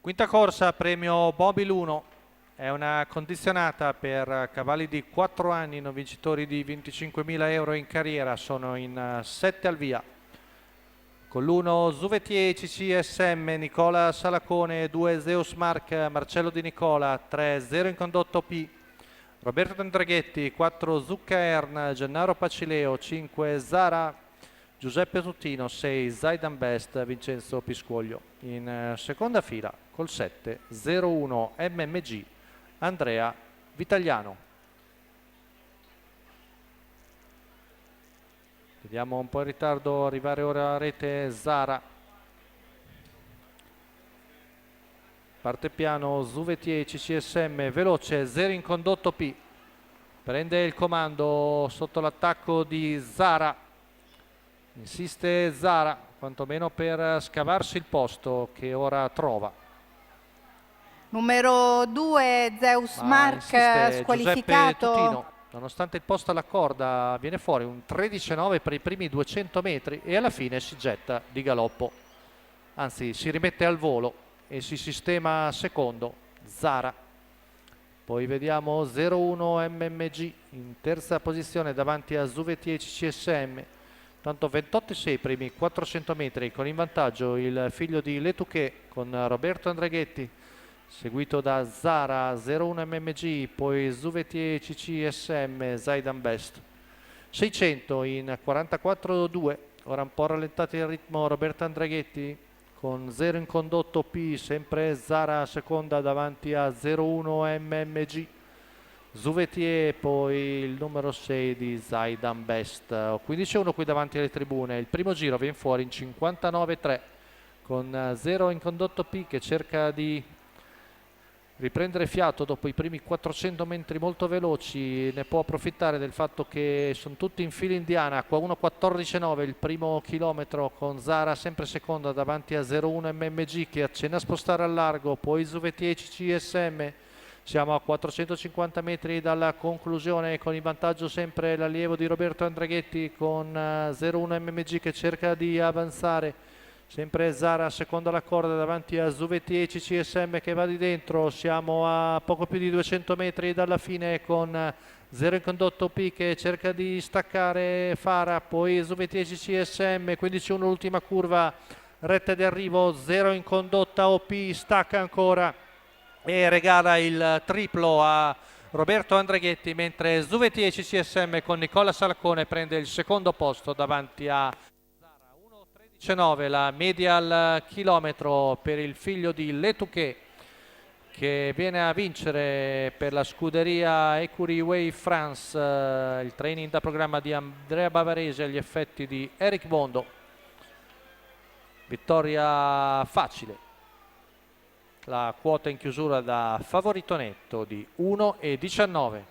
Quinta corsa, premio Mobil 1, è una condizionata per cavalli di 4 anni, non vincitori di 25.000 euro in carriera, sono in 7 al via. Con l'1 Zuvetier CCSM, Nicola Salacone, 2 Zeus Mark, Marcello Di Nicola, 3 0 in condotto P, Roberto Andreghetti, 4 Zuccaern, Gennaro Pacileo, 5 Zara, Giuseppe Tuttino, 6 Zaidan Best, Vincenzo Piscoglio. In seconda fila col 7 01 MMG, Andrea Vitagliano. Vediamo un po' in ritardo arrivare ora a rete Zara. Parte piano Zuvetier CCSM, veloce, 0 in condotto P. Prende il comando sotto l'attacco di Zara. Insiste Zara, quantomeno per scavarsi il posto che ora trova. Numero 2 Zeus Mark squalificato. Giuseppe Tutino, nonostante il posto alla corda, viene fuori un 13,9 per i primi 200 metri e alla fine si getta di galoppo. Anzi, si rimette al volo e si sistema secondo Zara. Poi vediamo 01 MMG in terza posizione davanti a Zuvetier CCSM. Tanto 28,6 i primi 400 metri, con in vantaggio il figlio di Letouquet con Roberto Andreghetti, seguito da Zara 01 MMG, poi Zuvetier CCSM, Zaidan Best. 600 in 44,2, ora un po' rallentato il ritmo Roberto Andreghetti, con 0 in condotto P, sempre Zara seconda davanti a 01 MMG. Zuvetier, poi il numero 6 di Zaidan Best. 15-1 qui davanti alle tribune. Il primo giro viene fuori in 59-3 con 0 in condotto P che cerca di riprendere fiato dopo i primi 400 metri molto veloci. Ne può approfittare del fatto che sono tutti in fila indiana. Qua 1.14,9 il primo chilometro, con Zara sempre seconda davanti a 01 MMG che accenna a spostare al largo, poi Zuvetier CCSM. Siamo a 450 metri dalla conclusione, con in vantaggio sempre l'allievo di Roberto Andreghetti con 01 MMG che cerca di avanzare. Sempre Zara seconda alla corda davanti a Zuvetier CCSM che va di dentro. Siamo a poco più di 200 metri dalla fine, con 0 in condotto P che cerca di staccare Fara, poi Zuvetier CCSM, 15-1 l'ultima curva, retta di arrivo, 0 in condotta OP, stacca ancora e regala il triplo a Roberto Andreghetti, mentre Zuvetier CCSM con Nicola Salacone prende il secondo posto davanti a Zara. 1.13,9 la media al chilometro per il figlio di Letouquet, che viene a vincere per la scuderia Ecurie Way France il training da programma di Andrea Bavarese agli effetti di Eric Bondo. Vittoria facile. La quota in chiusura da favorito netto di 1,19.